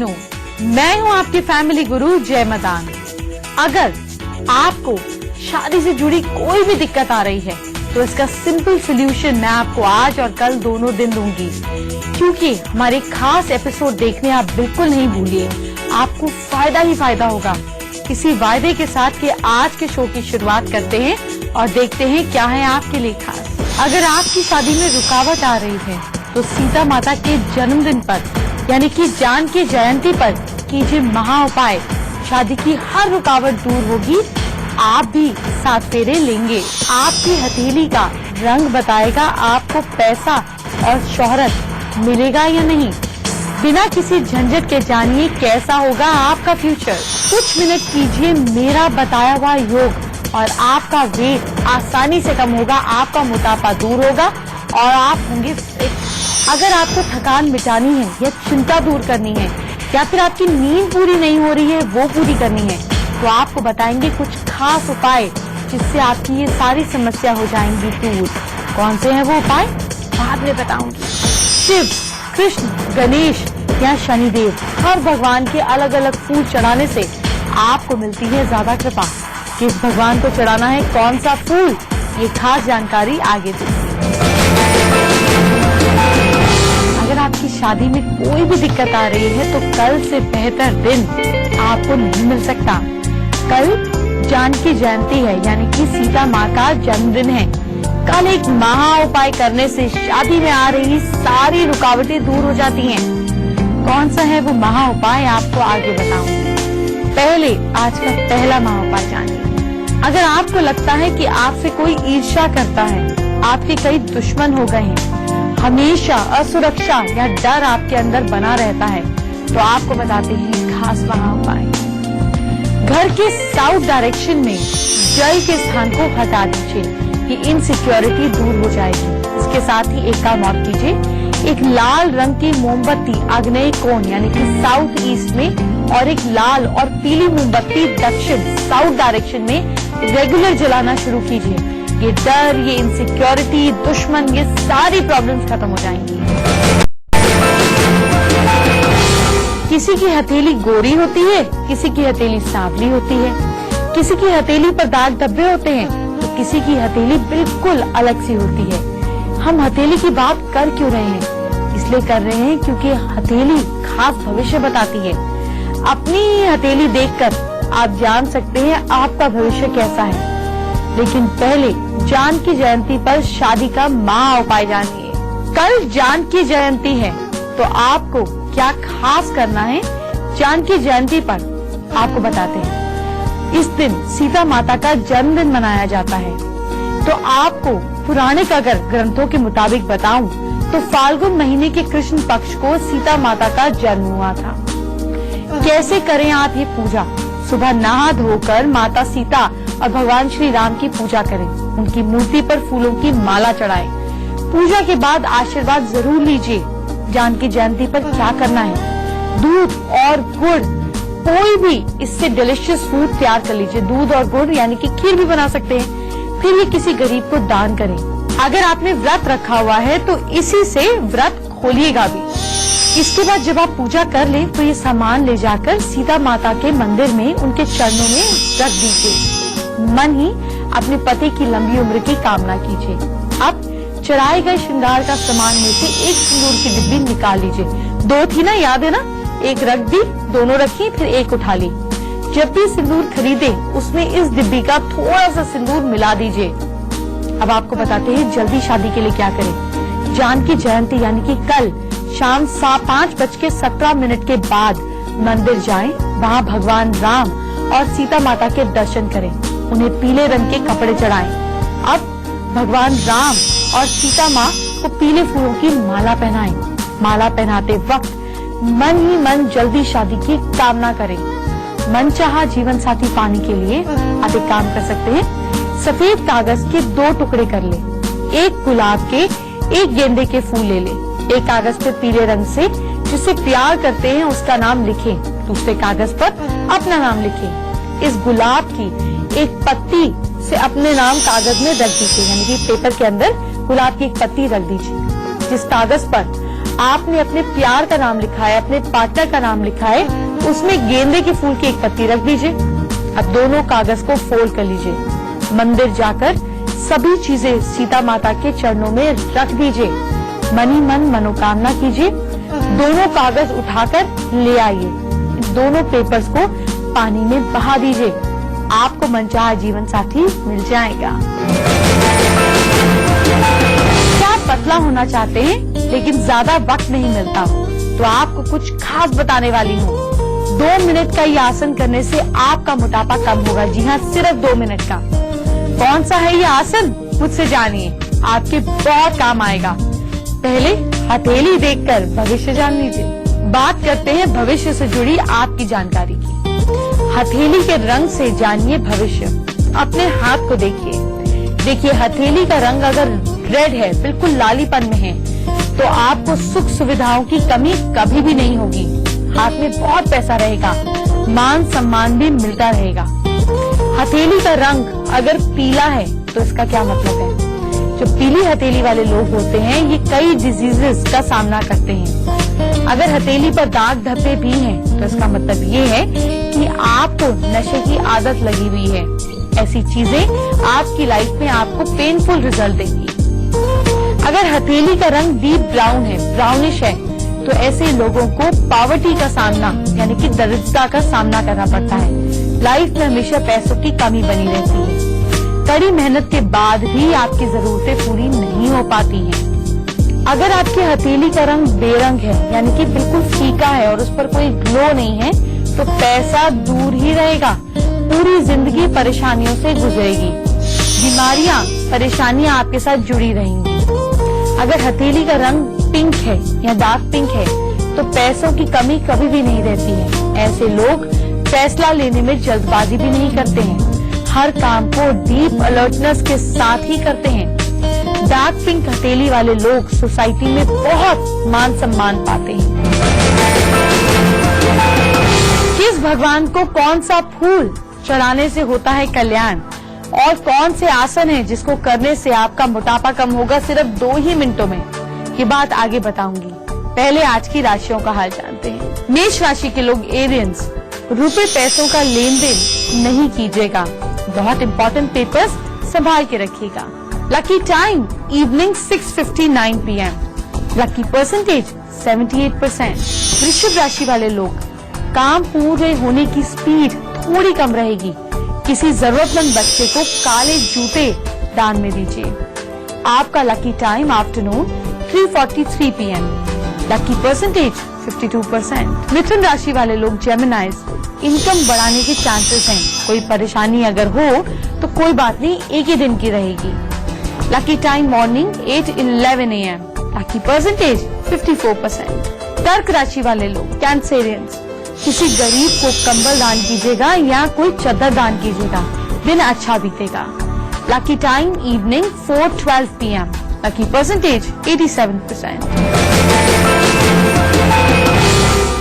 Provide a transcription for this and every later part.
Afternoon. मैं हूं आपकी फैमिली गुरु जय मदान। अगर आपको शादी से जुड़ी कोई भी दिक्कत आ रही है तो इसका सिंपल सोल्यूशन मैं आपको आज और कल दोनों दिन दूंगी, क्योंकि हमारे खास एपिसोड देखने आप बिल्कुल नहीं भूलिए, आपको फायदा ही फायदा होगा। इसी वायदे के साथ कि आज के शो की शुरुआत करते हैं और देखते हैं क्या है आपके लिए खास। अगर आपकी शादी में रुकावट आ रही है तो सीता माता के जन्मदिन पर यानी कि जानकी जयंती पर कीजिए महा उपाय। शादी की हर रुकावट दूर होगी, आप भी 7 फेरे लेंगे। आपकी हथेली का रंग बताएगा आपको पैसा और शोहरत मिलेगा या नहीं। बिना किसी झंझट के जानिए कैसा होगा आपका फ्यूचर। कुछ मिनट कीजिए मेरा बताया हुआ योग और आपका वेट आसानी से कम होगा, आपका मोटापा दूर होगा और आप होंगे फिट। अगर आपको थकान मिटानी है या चिंता दूर करनी है या फिर आपकी नींद पूरी नहीं हो रही है वो पूरी करनी है तो आपको बताएंगे कुछ खास उपाय जिससे आपकी ये सारी समस्या हो जाएंगी दूर। कौन से हैं वो उपाय बाद में बताऊंगी। शिव, कृष्ण, गणेश या शनिदेव हर भगवान के अलग अलग फूल चढ़ाने से आपको मिलती है ज्यादा कृपा। किस भगवान को चढ़ाना है, कौन सा फूल, ये खास जानकारी आगे दूंगी। अगर आपकी शादी में कोई भी दिक्कत आ रही है तो कल से बेहतर दिन आपको नहीं मिल सकता। कल जानकी जयंती है यानी कि सीता माँ का जन्मदिन है। कल एक महा उपाय करने से शादी में आ रही सारी रुकावटें दूर हो जाती हैं। कौन सा है वो महा उपाय आपको आगे बताऊंगी। पहले आज का पहला महा उपाय जानिए। अगर आपको लगता है कि आपसे कोई ईर्ष्या करता है, आपके कई दुश्मन हो गए हैं, हमेशा असुरक्षा या डर आपके अंदर बना रहता है तो आपको बताते हैं खास महा उपाय। घर के साउथ डायरेक्शन में जल के स्थान को हटा दीजिए, ये इनसिक्योरिटी दूर हो जाएगी। इसके साथ ही एक काम और कीजिए, एक लाल रंग की मोमबत्ती आग्नेय कोण यानी कि साउथ ईस्ट में और एक लाल और पीली मोमबत्ती दक्षिण साउथ डायरेक्शन में रेगुलर जलाना शुरू कीजिए। ये डर, ये इनसिक्योरिटी, दुश्मन, ये सारी प्रॉब्लम्स खत्म हो जाएंगी। किसी की हथेली गोरी होती है, किसी की हथेली सांवली होती है, किसी की हथेली पर दाग धब्बे होते हैं तो किसी की हथेली बिल्कुल अलग सी होती है। हम हथेली की बात कर क्यों रहे हैं? इसलिए कर रहे हैं क्योंकि हथेली खास भविष्य बताती है। अपनी हथेली देखकर आप जान सकते हैं आपका भविष्य कैसा है। लेकिन पहले जानकी जयंती पर शादी का महा उपाय जानिए। कल जानकी जयंती है तो आपको क्या खास करना है जानकी जयंती पर आपको बताते हैं। इस दिन सीता माता का जन्मदिन मनाया जाता है। तो आपको पुराणिक अगर ग्रंथों के मुताबिक बताऊं तो फाल्गुन महीने के कृष्ण पक्ष को सीता माता का जन्म हुआ था। कैसे करें आप ये पूजा? सुबह नहा धोकर माता सीता और भगवान श्री राम की पूजा करें। उनकी मूर्ति पर फूलों की माला चढ़ाएं। पूजा के बाद आशीर्वाद जरूर लीजिए। जानकी जयंती पर क्या करना है, दूध और गुड़ कोई भी इससे डिलिशियस फूड तैयार कर लीजिए। दूध और गुड़ यानी कि खीर भी बना सकते हैं। फिर ये किसी गरीब को दान करें। अगर आपने व्रत रखा हुआ है तो इसी से व्रत खोलिएगा भी। इसके बाद जब आप पूजा कर लें तो ये सामान ले जाकर सीता माता के मंदिर में उनके चरणों में रख दीजिए। मन ही अपने पति की लंबी उम्र की कामना कीजिए। अब चढ़ाए गए श्रृंगार का सामान में से एक सिंदूर की डिब्बी निकाल लीजिए। 2 थी ना, याद है ना? एक रख दी, दोनों रखी, फिर एक उठा ली। जब भी सिंदूर खरीदे उसमें इस डिब्बी का थोड़ा सा सिंदूर मिला दीजिए। अब आपको बताते हैं जल्दी शादी के लिए क्या करें। जानकी जयंती यानी कि कल शाम 5:17 के बाद मंदिर जाएं। वहाँ भगवान राम और सीता माता के दर्शन करें। उन्हें पीले रंग के कपड़े चढ़ाएं। अब भगवान राम और सीता माँ को पीले फूलों की माला पहनाएं। माला पहनाते वक्त मन ही मन जल्दी शादी की कामना करें। मनचाहा जीवन साथी पाने के लिए आप एक काम कर सकते हैं। सफेद कागज के 2 टुकड़े कर लें। एक गुलाब के, एक गेंदे के फूल ले लें। एक कागज पे पीले रंग से जिसे प्यार करते हैं उसका नाम लिखें। दूसरे कागज पर अपना नाम लिखें। इस गुलाब की एक पत्ती से अपने नाम कागज में रख दीजिए, यानी कि पेपर के अंदर गुलाब की एक पत्ती रख दीजिए। जिस कागज पर आपने अपने प्यार का नाम लिखा है, अपने पार्टनर का नाम लिखा है, उसमें गेंदे के फूल की एक पत्ती रख दीजिए। अब दोनों कागज को फोल्ड कर लीजिए। मंदिर जाकर सभी चीजें सीता माता के चरणों में रख दीजिए। मनी मन मनोकामना कीजिए। दोनों कागज उठाकर ले आइए। दोनों पेपर्स को पानी में बहा दीजिए। आपको मनचाहा जीवन साथी मिल जाएगा। क्या आप पतला होना चाहते हैं लेकिन ज्यादा वक्त नहीं मिलता, तो आपको कुछ खास बताने वाली हूँ। 2 मिनट का ये आसन करने से आपका मोटापा कम होगा। जी हाँ, सिर्फ 2 मिनट का। कौन सा है ये आसन, मुझसे जानिए, आपके बहुत काम आएगा। पहले हथेली देखकर भविष्य जान लीजिए। बात करते हैं भविष्य से जुड़ी आपकी जानकारी की। हथेली के रंग से जानिए भविष्य। अपने हाथ को देखिए हथेली का रंग अगर रेड है, बिल्कुल लालीपन में है, तो आपको सुख सुविधाओं की कमी कभी भी नहीं होगी। हाथ में बहुत पैसा रहेगा, मान सम्मान भी मिलता रहेगा। हथेली का रंग अगर पीला है तो इसका क्या मतलब है? जो पीली हथेली वाले लोग होते हैं ये कई डिजीजेस का सामना करते हैं। अगर हथेली पर दाग धब्बे भी हैं तो इसका मतलब ये है कि आपको नशे की आदत लगी हुई है। ऐसी चीजें आपकी लाइफ में आपको पेनफुल रिजल्ट देंगी। अगर हथेली का रंग डीप ब्राउन है, ब्राउनिश है, तो ऐसे लोगों को पॉवर्टी का सामना यानी कि दरिद्रता का सामना करना पड़ता है। लाइफ में हमेशा पैसों की कमी बनी रहती है। कड़ी मेहनत के बाद भी आपकी जरूरतें पूरी नहीं हो पाती हैं। अगर आपकी हथेली का रंग बेरंग है यानी कि बिल्कुल फीका है और उस पर कोई ग्लो नहीं है, तो पैसा दूर ही रहेगा। पूरी जिंदगी परेशानियों से गुजरेगी। बीमारियां, परेशानियां आपके साथ जुड़ी रहेंगी। अगर हथेली का रंग पिंक है या डार्क पिंक है, तो पैसों की कमी कभी भी नहीं रहती है। ऐसे लोग फैसला लेने में जल्दबाजी भी नहीं करते हैं। हर काम को डीप अलर्टनेस के साथ ही करते हैं। डार्क पिंक हथेली वाले लोग सोसाइटी में बहुत मान सम्मान पाते हैं। किस भगवान को कौन सा फूल चढ़ाने से होता है कल्याण, और कौन से आसन है जिसको करने से आपका मोटापा कम होगा सिर्फ 2 ही मिनटों में, ये बात आगे बताऊंगी। पहले आज की राशियों का हाल जानते हैं। मेष राशि के लोग एरियंस, रुपए पैसों का लेन देन नहीं कीजिएगा। बहुत इंपॉर्टेंट पेपर्स संभाल के रखिएगा। Lucky time evening 6:59 PM। Lucky percentage 78%। वृश्चिक राशि वाले लोग, काम पूरे होने की स्पीड थोड़ी कम रहेगी। किसी जरूरतमंद बच्चे को काले जूते दान में दीजिए। आपका lucky time afternoon 3:43 PM। Lucky percentage 52%। मिथुन राशि वाले लोग जेमिनाइज, इनकम बढ़ाने के चांसेस हैं। कोई परेशानी अगर हो तो कोई बात नहीं, एक ही दिन की रहेगी। Lucky time morning 8:11 AM। Lucky percentage 54%। कर्क राशि वाले लोग कैंसेरियंस, किसी गरीब को कंबल दान कीजिएगा या कोई चादर दान कीजिएगा, दिन अच्छा बीतेगा। Lucky time evening 4:12 PM। Lucky percentage 87%।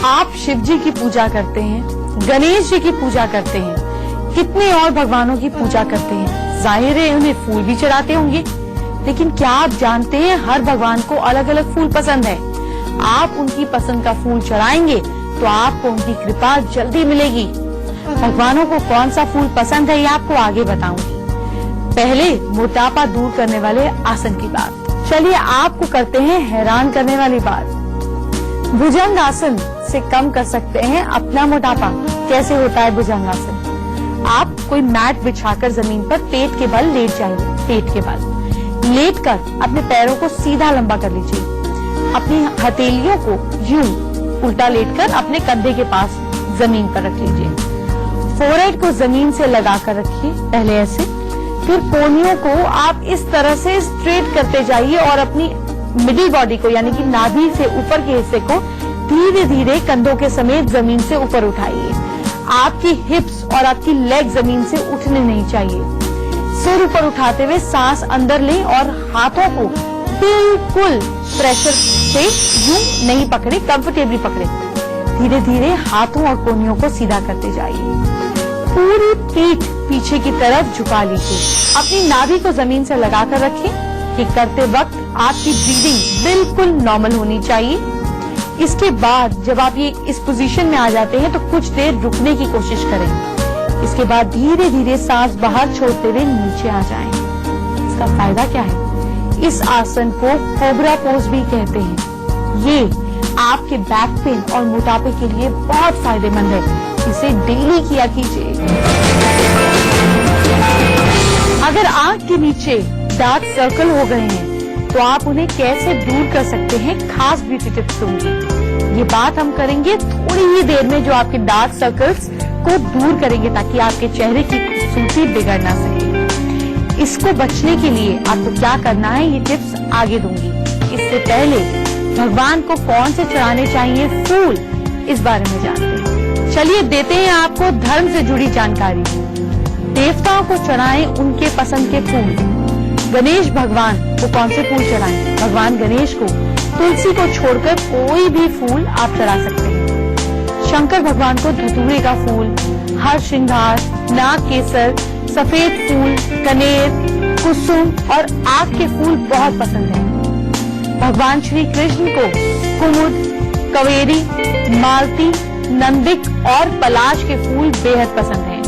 आप शिव जी की पूजा करते हैं, गणेश जी की पूजा करते हैं, कितने और भगवानों की पूजा करते हैं। जाहिर है उन्हें फूल भी चढ़ाते होंगे, लेकिन क्या आप जानते हैं हर भगवान को अलग अलग फूल पसंद है। आप उनकी पसंद का फूल चढ़ाएंगे तो आपको उनकी कृपा जल्दी मिलेगी। भगवानों को कौन सा फूल पसंद है ये आपको आगे बताऊंगी। पहले मोटापा दूर करने वाले आसन की बात। चलिए आपको करते हैं हैरान करने वाली बात। भुजंग आसन से कम कर सकते हैं अपना मोटापा। कैसे होता है भुजंग आसन? आप कोई मैट बिछाकर जमीन पर पेट के बल लेट जाइए। पेट के बल लेटकर अपने पैरों को सीधा लंबा कर लीजिए। अपनी हथेलियों को यूं उल्टा लेटकर अपने कंधे के पास जमीन पर रख लीजिए। फोरहेड को जमीन से लगाकर रखिए, पहले ऐसे, फिर कोहनियों को आप इस तरह से स्ट्रेट करते जाइए और अपनी मिडिल बॉडी को यानी कि नाभि से ऊपर के हिस्से को धीरे धीरे कंधों के समेत जमीन से ऊपर उठाइए। आपकी हिप्स और आपकी लेग जमीन से उठने नहीं चाहिए। सिर ऊपर उठाते हुए सांस अंदर लें और हाथों को बिल्कुल प्रेशर से यूं नहीं पकड़े, कंफर्टेबली पकड़े। धीरे धीरे हाथों और कोहनियों को सीधा करते जाइए। पूरी पीठ पीछे की तरफ झुका लीजिए। अपनी नाभि को जमीन से लगाकर रखें। कि करते वक्त आपकी ब्रीदिंग बिल्कुल नॉर्मल होनी चाहिए। इसके बाद जब आप ये इस पोजीशन में आ जाते हैं तो कुछ देर रुकने की कोशिश करें। इसके बाद धीरे धीरे सांस बाहर छोड़ते हुए नीचे आ जाएं। इसका फायदा क्या है? इस आसन को कोबरा पोज भी कहते हैं। ये आपके बैक पेन और मोटापे के लिए बहुत फायदेमंद है। इसे डेली किया कीजिए। अगर आंख के नीचे डार्क सर्कल हो गए हैं तो आप उन्हें कैसे दूर कर सकते हैं, खास ब्यूटी टिप्स दूंगी। ये बात हम करेंगे थोड़ी ही देर में, जो आपके डार्क सर्कल्स को दूर करेंगे ताकि आपके चेहरे की खूबसूरती बिगड़ ना सके। इसको बचने के लिए आपको क्या करना है, ये टिप्स आगे दूंगी। इससे पहले भगवान को कौन से चढ़ाने चाहिए फूल, इस बारे में जानते हैं। चलिए देते हैं आपको धर्म से जुड़ी जानकारी। देवताओं को चढ़ाएं उनके पसंद के फूल। गणेश भगवान को कौन से फूल चढ़ाएं? भगवान गणेश को तुलसी को छोड़कर कोई भी फूल आप चढ़ा सकते हैं। शंकर भगवान को धतूरे का फूल, हर श्रृंगार, नाग केसर, सफेद फूल, कनेर, कुसुम और आग के फूल बहुत पसंद हैं। भगवान श्री कृष्ण को कुमुद, कवेरी, मालती, नंदिक और पलाश के फूल बेहद पसंद हैं।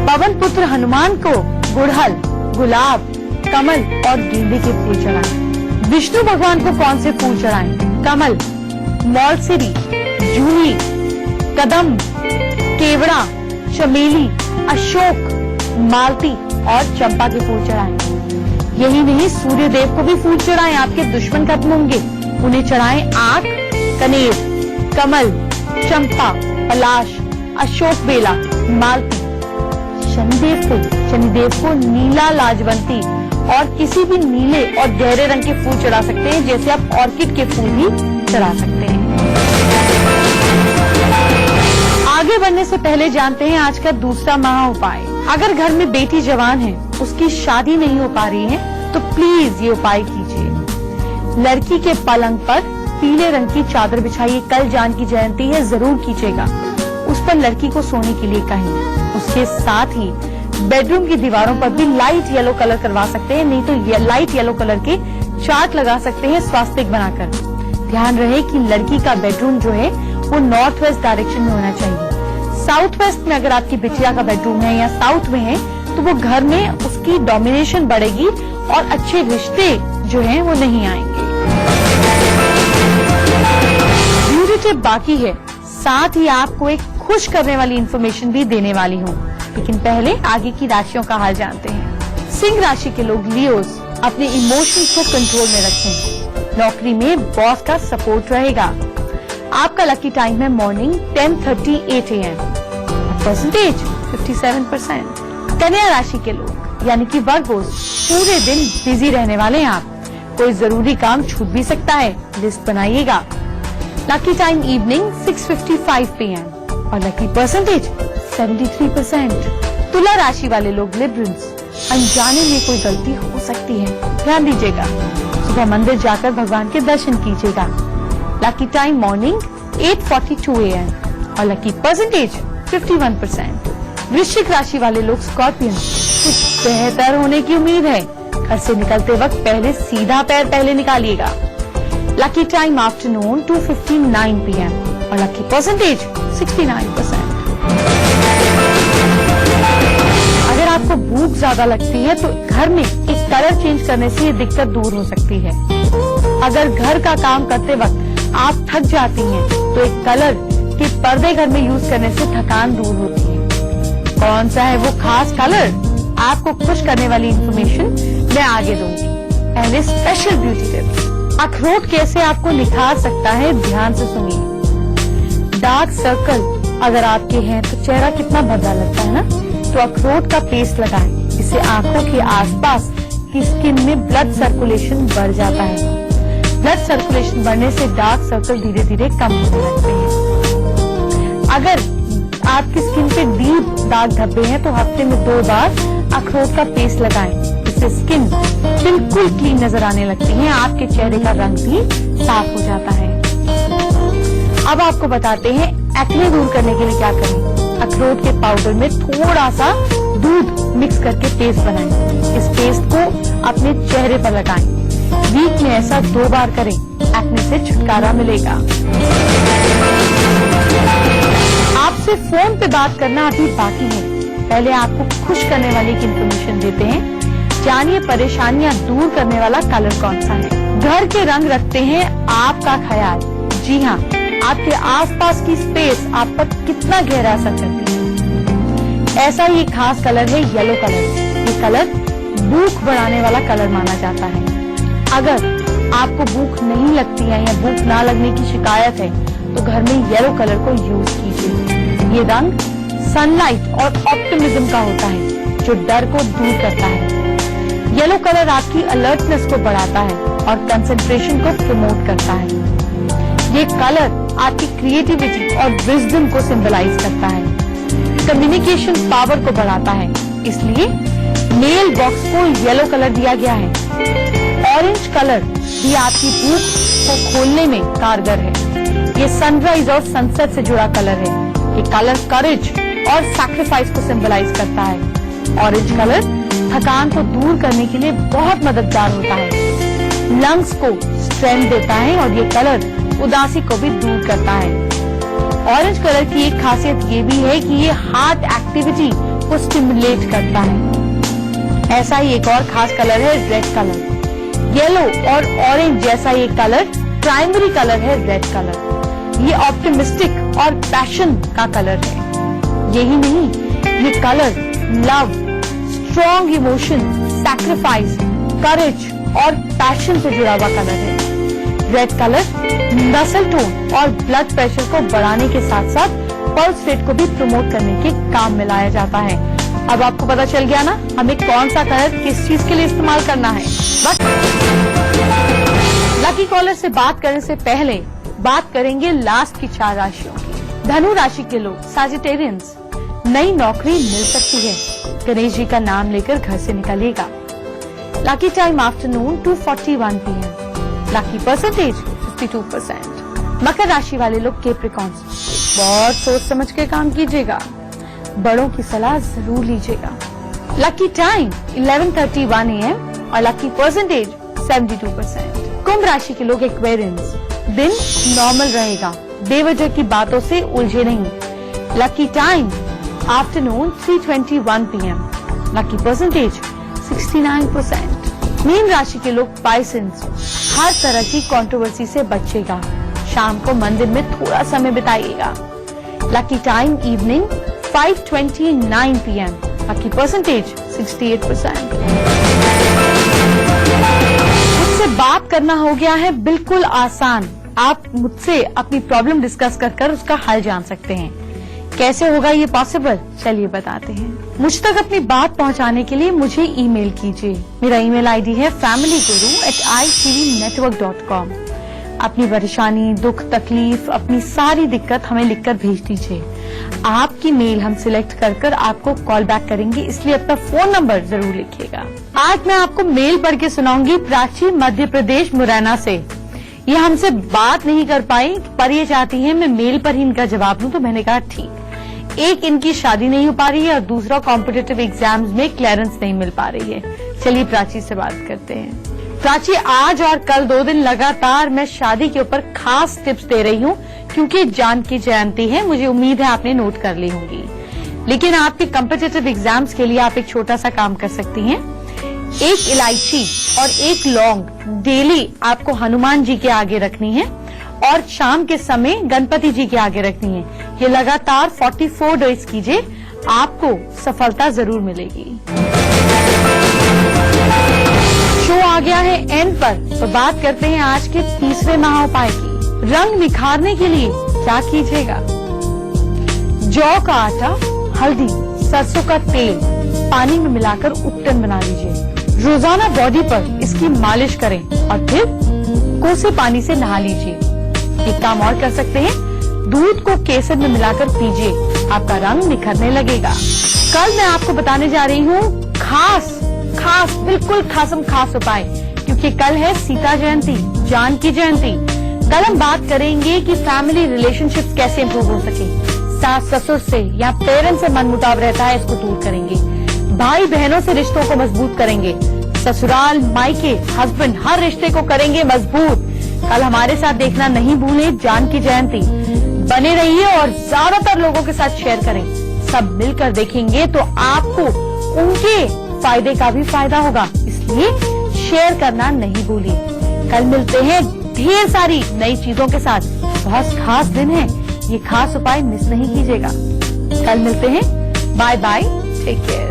पवन पुत्र हनुमान को गुड़हल, गुलाब, कमल और गेंदे के फूल चढ़ाएं। विष्णु भगवान को कौन से फूल चढ़ाएं? कमल, मौलसिरी, जूही, कदम्ब, केवड़ा, चमेली, अशोक, मालती और चंपा के फूल चढ़ाएं। यही नहीं, सूर्य देव को भी फूल चढ़ाएं, आपके दुश्मन खत्म होंगे। उन्हें चढ़ाएं आक, कनेर, कमल, चंपा, पलाश, अशोक बेला, मालती। शनिदेव को नीला, लाजवंती और किसी भी नीले और गहरे रंग के फूल चढ़ा सकते हैं, जैसे आप ऑर्किड के फूल भी चढ़ा सकते हैं। आगे बढ़ने से पहले जानते हैं आज का दूसरा महा उपाय। अगर घर में बेटी जवान है, उसकी शादी नहीं हो पा रही है, तो प्लीज ये उपाय कीजिए। लड़की के पलंग पर पीले रंग की चादर बिछाइए। कल जानकी जयंती है, जरूर कीजिएगा। उस पर लड़की को सोने के लिए कहें। उसके साथ ही बेडरूम की दीवारों पर भी लाइट येलो कलर करवा सकते हैं, नहीं तो लाइट येलो कलर के चार्ट लगा सकते हैं स्वास्तिक बनाकर। ध्यान रहे कि लड़की का बेडरूम जो है वो नॉर्थ वेस्ट डायरेक्शन में होना चाहिए। साउथ वेस्ट में अगर आपकी बिटिया का बेडरूम है या साउथ में है तो वो घर में उसकी डोमिनेशन बढ़ेगी और अच्छे रिश्ते जो हैं वो नहीं आएंगे। ब्यूटी टिप बाकी है, साथ ही आपको एक खुश करने वाली इंफॉर्मेशन भी देने वाली हूँ। लेकिन पहले आगे की राशियों का हाल जानते हैं। सिंह राशि के लोग लियोस अपने इमोशंस को कंट्रोल में रखें। नौकरी में बॉस का सपोर्ट रहेगा। आपका लकी टाइम है मॉर्निंग 10:38 AM। परसेंटेज 57%। कन्या राशि के लोग यानी कि वर्गोस पूरे दिन बिजी रहने वाले हैं। आप कोई जरूरी काम छूट भी सकता है, लिस्ट बनाइएगा। लकी टाइम इवनिंग 6:55 PM और लकी परसेंटेज 73%। तुला राशि वाले लोग लिब्रल्स, अनजाने में कोई गलती हो सकती है, ध्यान दीजिएगा। सुबह मंदिर जाकर भगवान के दर्शन कीजिएगा। लकी टाइम मॉर्निंग 8:42 AM और लकी परसेंटेज 51%। वृश्चिक राशि वाले लोग स्कॉर्पियन, कुछ बेहतर होने की उम्मीद है। घर से निकलते वक्त पहले सीधा पैर पहले निकालिएगा। लकी टाइम आफ्टरनून 2:59 PM और लकी परसेंटेज 69%। अगर आपको भूख ज्यादा लगती है तो घर में एक कलर चेंज करने से ये दिक्कत दूर हो सकती है। अगर घर का काम करते वक्त आप थक जाती हैं तो एक कलर के पर्दे घर में यूज करने से थकान दूर होती है। कौन सा है वो खास कलर, आपको खुश करने वाली इंफॉर्मेशन मैं आगे दूंगी। पहले स्पेशल ब्यूटी टिप्स। अखरोट कैसे आपको निखार सकता है, ध्यान से सुनिए। डार्क सर्कल अगर आपके हैं तो चेहरा कितना भद्दा लगता है ना, तो अखरोट का पेस्ट लगाएं। इससे आंखों के आसपास की स्किन में ब्लड सर्कुलेशन बढ़ जाता है। ब्लड सर्कुलेशन बढ़ने से डार्क सर्कल धीरे धीरे कम होने लगते हैं। अगर आपकी स्किन पे डीप दाग धब्बे हैं तो हफ्ते में 2 बार अखरोट का पेस्ट लगाएं। इससे स्किन बिल्कुल क्लीन नजर आने लगती है, आपके चेहरे का रंग भी साफ हो जाता है। अब आपको बताते हैं एक्ने दूर करने के लिए क्या करें। अखरोट के पाउडर में थोड़ा सा दूध मिक्स करके पेस्ट बनाएं। इस पेस्ट को अपने चेहरे पर लगाएं। वीक में ऐसा 2 बार करें, एक्ने से छुटकारा मिलेगा। आपसे फोन पे बात करना अभी बाकी है। पहले आपको खुश करने वाली एक इंफॉर्मेशन देते हैं। जानिए परेशानियां दूर करने वाला कलर कौन सा है। घर के रंग रखते हैं आपका ख्याल। जी हाँ, आपके आसपास की स्पेस आप पर कितना गहरा असर करती है। ऐसा ही खास कलर है येलो कलर। ये कलर भूख बढ़ाने वाला कलर माना जाता है। अगर आपको भूख नहीं लगती है या भूख ना लगने की शिकायत है तो घर में येलो कलर को यूज कीजिए। ये रंग सनलाइट और ऑप्टिमिज्म का होता है जो डर को दूर करता है। येलो कलर आपकी अलर्टनेस को बढ़ाता है और कंसंट्रेशन को प्रमोट करता है। ये कलर आपकी क्रिएटिविटी और विजडम को सिंबलाइज करता है। कम्युनिकेशन पावर को बढ़ाता है, इसलिए मेल बॉक्स को येलो कलर दिया गया है। ऑरेंज कलर भी आपकी भूख को खोलने में कारगर है। ये सनराइज और सनसेट से जुड़ा कलर है। ये कलर करेज और सैक्रिफाइस को सिंबलाइज करता है। ऑरेंज कलर थकान को दूर करने के लिए बहुत मददगार होता है। लंग्स को स्ट्रेंथ देता है और ये कलर उदासी को भी दूर करता है। ऑरेंज कलर की एक खासियत ये भी है कि ये हार्ट एक्टिविटी को स्टिमुलेट करता है। ऐसा ही एक और खास कलर है रेड कलर। येलो और ऑरेंज जैसा ये कलर प्राइमरी कलर है रेड कलर। ये ऑप्टिमिस्टिक और पैशन का कलर है। यही नहीं, ये colour love, strong emotion, sacrifice, courage और पैशन से जुड़ा हुआ कलर है। रेड कलर मसल टोन और ब्लड प्रेशर को बढ़ाने के साथ साथ पल्स रेट को भी प्रमोट करने के काम में लाया जाता है। अब आपको पता चल गया ना हमें कौन सा कलर किस चीज के लिए इस्तेमाल करना है। लकी कॉलर से बात करने से पहले बात करेंगे लास्ट की 4 राशियों की। धनु राशि के लोग साजिटेरियंस, नई नौकरी मिल सकती है। गणेश जी का नाम लेकर घर से निकलिएगा। Lucky time afternoon 2:41 PM। Lucky percentage 52%। मकर राशि वाले लोग कैप्रिकॉर्न्स, बहुत सोच समझ के काम कीजिएगा। बड़ों की सलाह जरूर लीजिएगा। लकी टाइम 11:31 AM और लकी परसेंटेज 72%। कुंभ राशि के लोग एक्वेरियंस, दिन नॉर्मल रहेगा, बेवजह की बातों से उलझे नहीं। Lucky time afternoon 3:21 PM। Lucky percentage 69%। Mean राशि के लोग पाइसेंस, हर तरह की कंट्रोवर्सी से बचेगा। शाम को मंदिर में थोड़ा समय बिताइएगा। Lucky time evening 5:29 PM। Lucky percentage 68%। मुझसे बात करना हो गया है बिल्कुल आसान। आप मुझसे अपनी प्रॉब्लम डिस्कस कर उसका हल जान सकते हैं। कैसे होगा ये पॉसिबल, चलिए बताते हैं। मुझ तक अपनी बात पहुंचाने के लिए मुझे ईमेल कीजिए। मेरा ईमेल आईडी है familyguru@ictvnetwork.com। अपनी परेशानी, दुख, तकलीफ, अपनी सारी दिक्कत हमें लिखकर भेज दीजिए। आपकी मेल हम सिलेक्ट कर आपको कॉल बैक करेंगे, इसलिए अपना फोन नंबर जरूर लिखिएगा। आज मैं आपको मेल पढ़ के सुनाऊंगी प्राची, मध्य प्रदेश, मुरैना से। ये हमसे बात नहीं कर पाई, पर ये चाहती है मैं मेल पर ही इनका जवाब दूं, तो मैंने कहा ठीक। एक, इनकी शादी नहीं हो पा रही है और दूसरा कॉम्पिटिटिव एग्जाम्स में क्लियरेंस नहीं मिल पा रही है। चलिए प्राची से बात करते हैं। प्राची, आज और कल 2 दिन लगातार मैं शादी के ऊपर खास टिप्स दे रही हूँ, क्योंकि जानकी जयंती है। मुझे उम्मीद है आपने नोट कर ली होंगी। लेकिन आपके कॉम्पिटिटिव एग्जाम्स के लिए आप एक छोटा सा काम कर सकती हैं। 1 इलायची और 1 लौंग डेली आपको हनुमान जी के आगे रखनी है और शाम के समय गणपति जी के आगे रखनी है। ये लगातार 44 डेज कीजिए, आपको सफलता जरूर मिलेगी। शो आ गया है एंड पर, तो बात करते हैं आज के तीसरे महाउपाय की। रंग निखारने के लिए क्या कीजिएगा? जौ का आटा, हल्दी, सरसों का तेल पानी में मिलाकर उपटन बना लीजिए। रोजाना बॉडी पर इसकी मालिश करें और फिर कोसे पानी से नहा लीजिए। एक काम और कर सकते हैं, दूध को केसर में मिलाकर पीजिए, आपका रंग निखरने लगेगा। कल मैं आपको बताने जा रही हूँ खास बिल्कुल खास उपाय, क्योंकि कल है सीता जयंती, जानकी जयंती। कल हम बात करेंगे कि फैमिली रिलेशनशिप्स कैसे इंप्रूव हो सके। सास ससुर से या पेरेंट्स से मनमुटाव रहता है, इसको दूर करेंगे। भाई बहनों से रिश्तों को मजबूत करेंगे। ससुराल, मायके, हस्बैंड हर रिश्ते को करेंगे मजबूत। कल हमारे साथ देखना नहीं भूलें जानकी जयंती। बने रहिए और ज्यादातर लोगों के साथ शेयर करें। सब मिलकर देखेंगे तो आपको उनके फायदे का भी फायदा होगा, इसलिए शेयर करना नहीं भूलिए। कल मिलते हैं ढेर सारी नई चीजों के साथ। बहुत खास दिन है, ये खास उपाय मिस नहीं कीजिएगा। कल मिलते हैं। Bye bye, take care.